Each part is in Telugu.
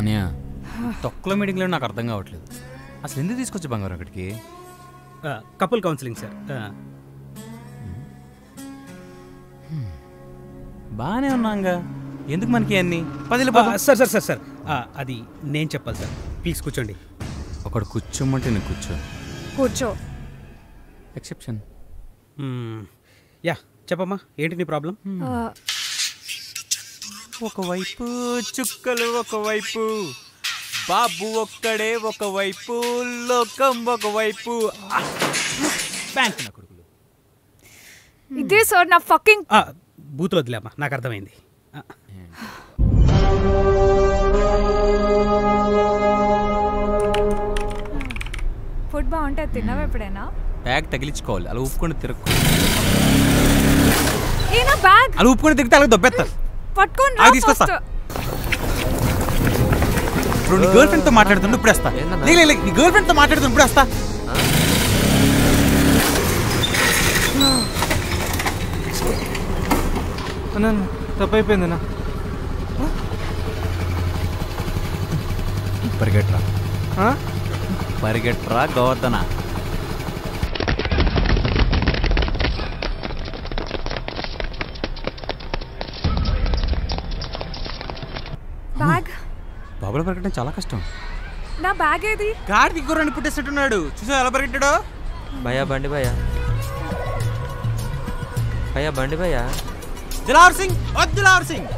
అనియా తొక్కలో మీటింగ్లో నాకు అర్థం కావట్లేదు. అసలు ఎందుకు తీసుకొచ్చి బంగారం అక్కడికి? Couple counselling sir. బాగానే ఉన్నాంగా, ఎందుకు మనకి అన్ని 10 సార్ సార్ సార్ సార్ అది నేను చెప్పాలి సార్. ప్లీజ్ కూర్చోండి. ఒకడు కూర్చోమంటే నేను కూర్చో. ఎక్సెప్షన్. యా చెప్పమ్మా, ఏంటి నీ ప్రాబ్లం? ఒకవైపు చుక్కలు ఒకవైపు, బాబు ఒక్కడే ఒకవైపు, లోకం ఒకవైపు. బ్యాంక్ నా కొడుకులు. ఇదే సార్ నా ఫకింగ్. బూతులు వదిలేమ్మా, నాకు అర్థమైంది. ఫుడ్ బాగుంటుంది, తిన్నావా ఎప్పుడైనా? బ్యాగ్ తగిలించుకోవాలి, అలా ఊపుకొని తిరగ. ఏనా బ్యాగ్ అలా ఊపుకొని తిరిగితే అలా దొబ్బెత్తారు. పట్టుకొని రా తీసుకొస్తా. నీ గర్ల్ ఫ్రెండ్ తో మాట్లాడుతుండే ఇప్పుడు వస్తా. నీ గర్ల్ ఫ్రెండ్ తో మాట్లాడుతుండే ఇప్పుడు వస్తా. తప్పైపోయిందన్నా. పరిగెట్రా గోవర్ధన. బ్యాగ్ బాబులో పరిగెట్టడం చాలా కష్టం. నా బ్యాగ్ ఏది? గాడి దిగురాన్ని పుట్టేసినట్టున్నాడు, చూసా ఎలా పరిగెట్టాడో. భయ్యా బండి భయ్యా, భయ్యా బండి భయ్యా. దిలావర్ సింగ్, దిలావర్ సింగ్.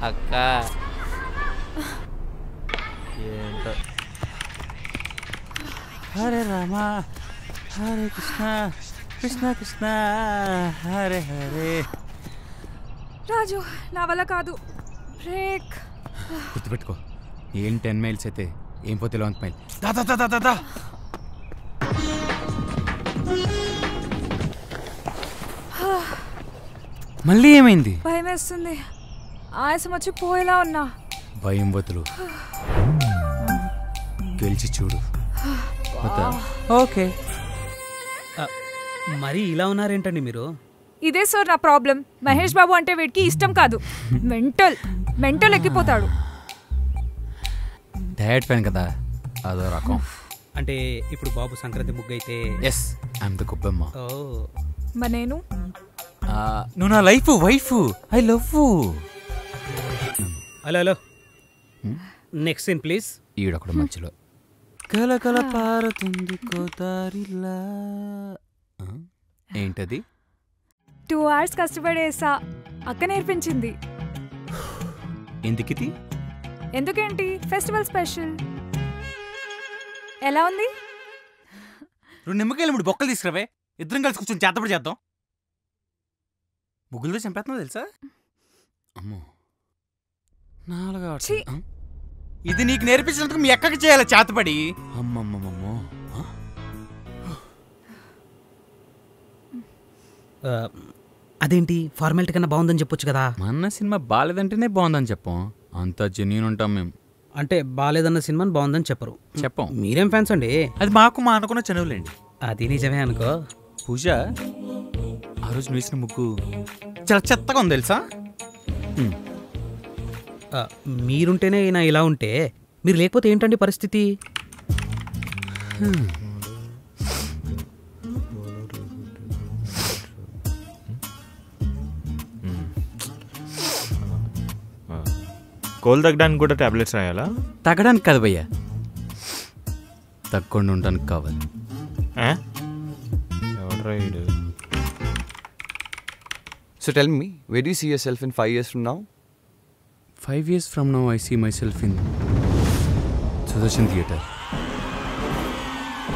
అక్క ఏంటో. హరే రామ హరే కృష్ణ కృష్ణ కృష్ణ హరే హరే. రాజు నా వల్ల కాదు, బ్రేక్. గుర్తుపెట్టుకో, ఏం 10 మైల్స్ అయితే ఏం పోతే 11th మైల్. దా మళ్ళీ ఏమైంది? భయం వేస్తుంది, ఆయాసం వచ్చి పోయేలా ఉన్నా. భయం వదులు, గెలిచి చూడు. ఓకే. మరి ఇలా ఉన్నారేంటండి మీరు? ఇదే సార్ నా ప్రాబ్లం. మహేష్ బాబు అంటే వీడికి ఇష్టం కాదు, మెంటల్ ఎక్కిపోతాడు. డైరెక్ట్ ఫ్యాన్ కదా, అదో రకం. అంటే ఇప్పుడు బాబు సంక్రాంతి ముగ్గు అయితే ఎస్ ఐఎమ్ ద గొబ్బమ్మ. మరి నేను? నువ్వు నా life wife, I love. Hello next scene please. ఈడొకడు మధ్యలో కలకల పారుతుంది కోతారిలా. ఏంటది? 2 hours కష్టపడేసా, అక్క నేర్పించింది. ఎందుకిది? ఎందుకేంటి, ఫెస్టివల్ స్పెషల్. ఎలా ఉంది? 2 నిమ్మకాయలు 3 బొక్కలు తీసుకురావే, ఇద్దరం కలిసి కూర్చొని చేతపడి చేద్దాం. ముగ్గులు చంపేస్తున్నావు తెలుసా? అమ్మో, 4 ఇది నీకు నేర్పించినందుకు మీ అక్కకి చేయాలి చేతపడి. అమ్మమ్మమ్మమ్మో. అదేంటి ఫార్మాలిటీ కన్నా బాగుందని చెప్పొచ్చు కదా. మన సినిమా బాలేదంటేనే బాగుందని చెప్పం, అంత జెన్యూన్ ఉంటాం మేము. అంటే బాలేదన్న సినిమాని బాగుందని చెప్పం. మీరేం ఫ్యాన్స్ అండి? అది మాకు మా అనుకున్న చనువులేండి. అది నిజమే అనుకో. పూజ, ఆ రోజు నువ్వు వేసిన ముగ్గు చాలా చెత్తగా ఉంది తెలుసా? మీరుంటేనే ఈయన ఇలా ఉంటే, మీరు లేకపోతే ఏంటండి పరిస్థితి? కోల్ తగ్గడానికి కూడా టాబ్లెట్స్ రాయాలా? తగ్గడానికి కాదు భయ్యా, తగ్గకుండా ఉండడానికి కావాలి. So tell me, where do you see yourself in 5 years from now? 5 years from now, I see myself in Sudarshan Theatre.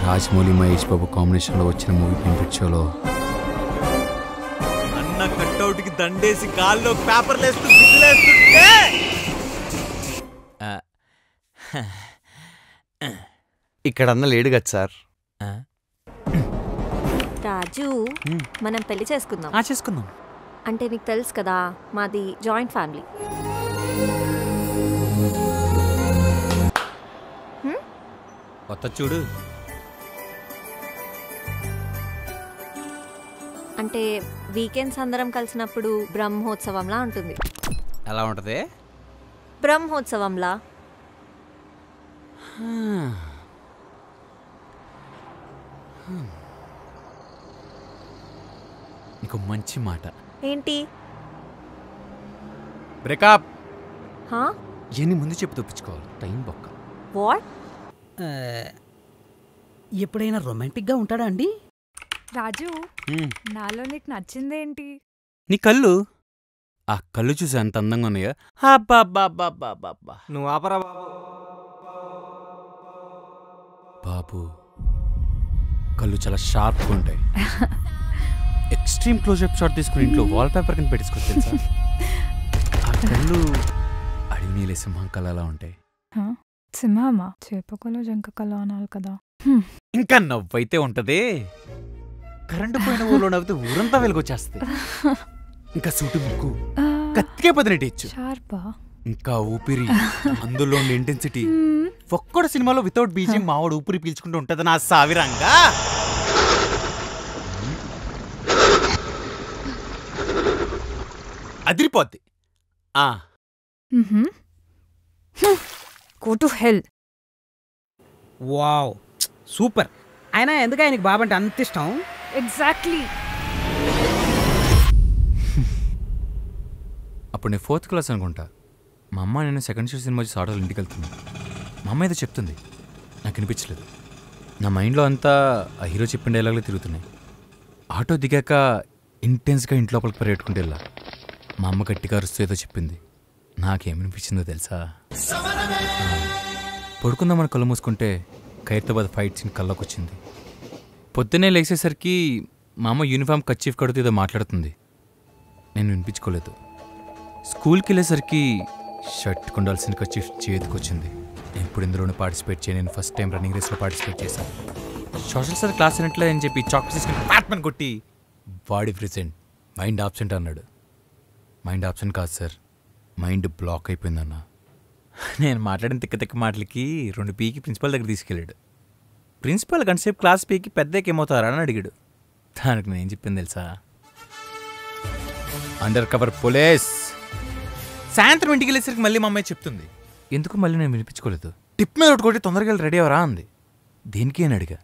Rajamouli Mahesh Babu కాంబినేషన్లో వచ్చిన మూవీ పెయింటెడ్ షోలో అన్న కట్అవుట్కి దండేసి గాల్లో పేపర్లు వేస్తూ బిడ్డలేస్తుంటే ఇక్కడ అన్న లేడు కదా సార్. రాజు, మనం పెళ్లి చేసుకుందాం. చేసుకుందాం. అంటే నీకు తెలుసు కదా, మాది జాయింట్ ఫ్యామిలీ. కొత్త చూడు. అంటే వీకెండ్స్ అందరం కలిసినప్పుడు బ్రహ్మోత్సవంలా ఉంటుంది. ఎలా ఉంటుంది? బ్రహ్మోత్సవంలా. నీకు మంచి మాట. ఏంటి? బ్రేకప్ హా? ఎన్ని ముందు చెప్పి తప్పించుకోవాలి, టైం బొక్క. వాట్? ఎప్పుడైనా రొమాంటిక్గా ఉంటాడా అండి? రాజు, నాలో నీకు నచ్చిందేంటి? నీ కళ్ళు, ఆ కళ్ళు చూసి ఎంత అందంగా ఉన్నాయో. అబ్బా నువ్వు ఆపరా బాబు, కళ్ళు చాలా షార్ప్గా ఉంటాయి. ఎక్స్ట్రీమ్ క్లోజ్అప్ షాట్ తీసుకుని ఇంట్లో వాల్ పేపర్ కింద పెట్టేసుకోవచ్చు తెలుసా. ఆ కళ్ళు అడవి నీలే సింహం కళ్ళలా ఉంటాయి. సింహమా? చేపకలో జంకకలో అనాలి కదా. ఇంకా నవ్వైతే ఉంటది, కరెంటు పోయిన ఊళ్ళో నవ్వితే ఊరంతా వెలుగొచ్చేస్తుంది. ఇంకా సూటి ముక్కు కత్తికే పదినెట్టేయచ్చు. షార్పా? ఇంకా ఊపిరి, అందులో ఇంటెన్సిటీ. ఒక్కడ సినిమాలో వితౌట్ బీజింగ్ మావాడు ఊపిరి పీల్చుకుంటూ ఉంటది నా సావిరంగా. అదిరిపోద్ది. Go to hell. Wow, super. అయినా ఎందుకు ఆయనకి బాబంటే అంత ఇష్టం? ఎగ్జాక్ట్లీ. అప్పుడు నేను 4th క్లాస్ అనుకుంటా. మా అమ్మ నేను సెకండ్ షో సినిమా చూసి ఆటోలో ఇంటికి వెళ్తున్నాను. మా అమ్మ ఏదో చెప్తుంది, నాకు వినిపించలేదు. నా మైండ్లో అంతా ఆ హీరో చెప్పిన డైలాగులు తిరుగుతున్నాయి. ఆటో దిగాక ఇంటెన్స్గా ఇంటి లోపలికి పరిగెట్టుకుంటూ వెళ్ళా. మా అమ్మ గట్టిగా అరుస్తూ ఏదో చెప్పింది. నాకేమనిపించిందో తెలుసా? పడుకుందామని కళ్ళు మూసుకుంటే ఖైరతాబాద్ ఫైట్ సీన్ కళ్ళకు వచ్చింది. పొద్దున్నే లేచేసరికి మా అమ్మ యూనిఫామ్ కచ్చీఫ్ కడుతూ ఏదో మాట్లాడుతుంది. నేను వినిపించుకోలేదు. స్కూల్కి వెళ్ళేసరికి షర్ట్ కొండాల్సిన కచ్చీఫ్ చేతికి వచ్చింది. ఇప్పుడు ఇందులోనే పార్టిసిపేట్ చేయ. నేను ఫస్ట్ టైం రన్నింగ్ రేస్లో పార్టిసిపేట్ చేశాను. సోషల్ సార్ క్లాస్ అయినట్లే అని చెప్పి చాక్లెట్ తీసుకుని బ్యాట్మెన్ కొట్టి బాడీ ప్రెసెంట్ మైండ్ ఆబ్సెంట్ అన్నాడు. మైండ్ ఆబ్సెంట్ కాదు సార్, మైండ్ బ్లాక్ అయిపోయిందన్న. నేను మాట్లాడిన తిక్క తిక్క మాటలకి 2 పీకి ప్రిన్సిపల్ దగ్గర తీసుకెళ్ళాడు. ప్రిన్సిపల్ గంటసేపు క్లాస్ పీకి పెద్దకి ఏమవుతారా అని అడిగాడు. దానికి నేను చెప్పింది తెలుసా? Under cover police. సాయంత్రం ఇంటికి వెళ్ళేసరికి మళ్ళీ మా అమ్మాయి చెప్తుంది. ఎందుకు మళ్ళీ నేను వినిపించుకోలేదు. టిప్ మీద ఒకటి కొట్టి తొందరగా వెళ్ళి రెడీ అవరా అంది. దేనికి అని అడిగా.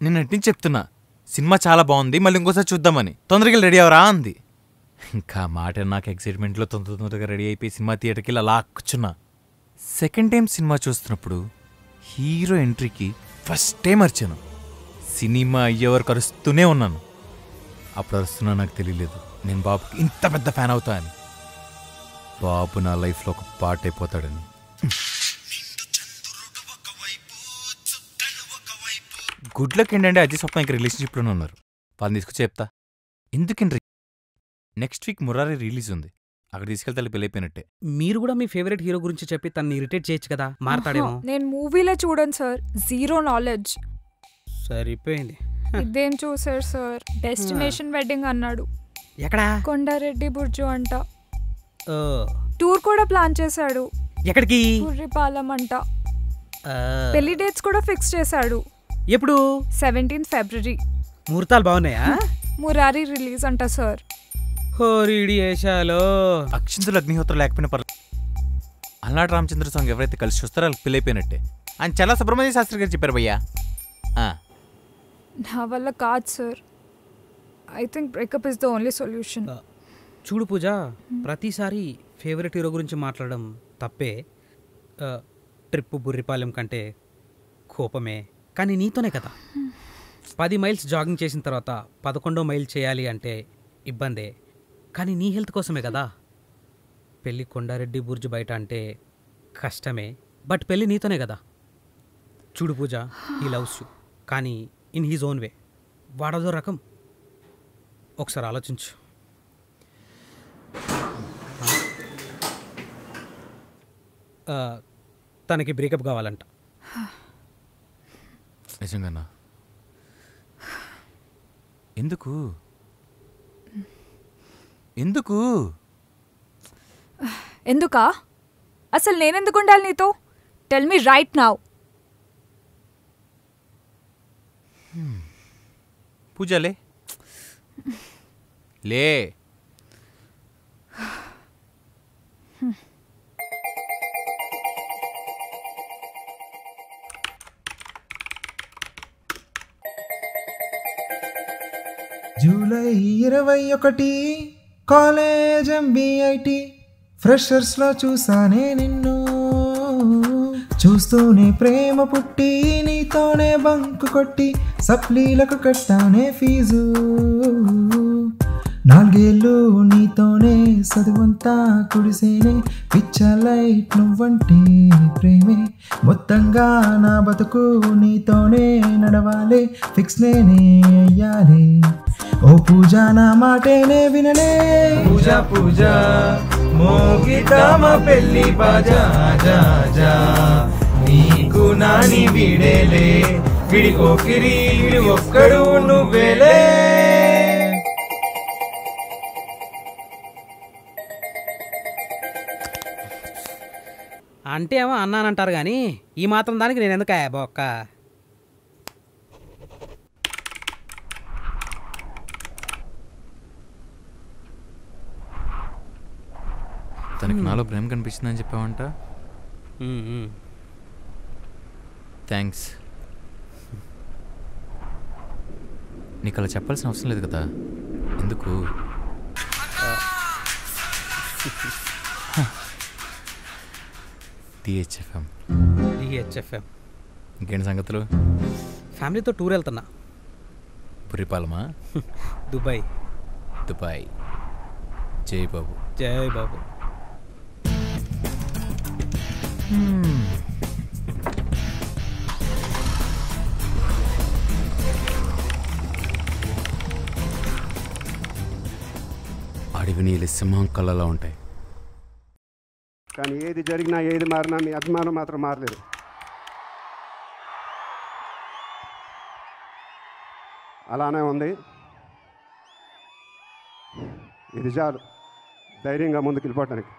నేను అట్నుంచి చెప్తున్నా, సినిమా చాలా బాగుంది, మళ్ళీ ఇంకోసారి చూద్దామని. తొందరగా వెళ్ళి రెడీ అవరా అంది. ఇంకా మాట నాకు ఎక్సైట్మెంట్లో తొందరగా రెడీ అయిపోయి సినిమా థియేటర్కి వెళ్ళి అలా కూర్చున్నా. సెకండ్ టైం సినిమా చూస్తున్నప్పుడు హీరో ఎంట్రీకి ఫస్ట్ టైం అరిచాను. సినిమా అయ్యే వరకు అరుస్తూనే ఉన్నాను. అప్పుడు అరుస్తున్నా నాకు తెలియలేదు నేను బాబుకి ఇంత పెద్ద ఫ్యాన్ అవుతా అని. బాబు నా లైఫ్లో ఒక పార్ట్ అయిపోతాడని. గుడ్ లక్ ఏంటంటే అజయ్ స్వప్న ఇంకా రిలేషన్షిప్లోనే ఉన్నారు. వాళ్ళని తీసుకొచ్చి చెప్తా. ఎందుకంటే నెక్స్ట్ వీక్ మురారి రిలీజ్ ఉంది, అక్కడ తీసుకెళ్తే పెళ్ళి అయిపోయినట్టే. మీరు కూడా మీ ఫేవరెట్ హీరో గురించి చెప్పి తనని ఇరిటేట్ చేయొచ్చు కదా, మారతాడేమో. నేను మూవీలో చూడండి సార్, జీరో నాలెడ్జ్. సరిపోయింది. ఇదేం చూసారు సార్, డెస్టినేషన్ వెడ్డింగ్ అన్నాడు. ఎక్కడా? కొండారెడ్డి బుర్జు అంట. ఓ, టూర్ కూడా ప్లాన్ చేశాడు. ఎక్కడికి? పుర్రిపాలెం అంట. పెళ్లి డేట్స్ కూడా ఫిక్స్ చేశాడు. ఎప్పుడు? 17th February. ముహూర్తాలు బాగున్నాయా? మురారి రిలీజ్ అంట సార్. హోరీడి ఏషాలో అక్షింతలు అగ్నిహోత్రం లేకపోయినా పర్లేదు. అలనాటి రామచంద్ర సాంగ్ ఎవరైతే కలిసి చూస్తారో వాళ్ళకి పెళ్ళి అయిపోయినట్టే అని చాలా సుబ్రహ్మణ్య శాస్త్రి గారు చెప్పారు భయ్యా. నా వల్ల కాదు sir. I think breakup is the only solution. చూడు పూజ, ప్రతిసారి ఫేవరెట్ హీరో గురించి మాట్లాడడం తప్పే. ట్రిప్పు బుర్రిపాలెం కంటే కోపమే, కానీ నీతోనే కదా. 10 మైల్స్ జాగింగ్ చేసిన తర్వాత 11వ మైల్ చేయాలి అంటే ఇబ్బందే, కానీ నీ హెల్త్ కోసమే కదా. పెళ్ళి కొండారెడ్డి బుర్జు బయట అంటే కష్టమే, బట్ పెళ్ళి నీతోనే కదా. చూడు పూజ, హీ లవ్స్ యూ, కానీ ఇన్ హీజ్ ఓన్ వే. వాడదో రకం. ఒకసారి ఆలోచించు. తనకి బ్రేకప్ కావాలంట. నిజంగానా? ఎందుకు ఎందుకు ఎందుకా? అసలు నేనెందుకు ఉండాలి నీతో? Tell me right now. పూజలే లే. జూలై 21 కాలేజ్ MBIT ఫ్రెషర్స్లో చూసానే నిన్ను, చూస్తూనే ప్రేమ పుట్టి నీతోనే బంకు కొట్టి సప్లీలకు కట్టానే ఫీజు. 4 ఏళ్ళు నీతోనే చదువంతా కుడిసేనే, పిచ్చ లైట్ నువ్వంటే ప్రేమే, మొత్తంగా నా బతుకు నీతోనే నడవాలే, ఫిక్స్ నేనే అయ్యాలే. ఓ పూజ నా మాటేనే వినలే, పూజ పూజ మోగితామ పెళ్ళి బాజా జా జా, నీకు నాని వీడేలే, విడికోకిరి విడి ఒక్కడు నువ్వేలే. అంటే ఏమో అన్నానంటారు కానీ ఈ మాత్రం దానికి నేను ఎందుకు బొక్క. తనకి నాలో ప్రేమ కనిపిస్తుందని చెప్పావంట. థ్యాంక్స్. నీకు అలా చెప్పాల్సిన అవసరం లేదు కదా. ఎందుకు? DHFM. ఇంకేంటి సంగతులు? ఫ్యామిలీతో టూర్ వెళ్తున్నా. బుర్రిపాలమా? దుబాయ్. జై బాబు. జై బాబు. అడవి నీళ్ళు సింహం కళ్ళలా ఉంటాయి. కానీ ఏది జరిగినా ఏది మారినా మీ అభిమానం మాత్రం మారలేదు. అలానే ఉంది. ఇది చాలు ధైర్యంగా ముందుకు వెళ్ళిపోవటానికి.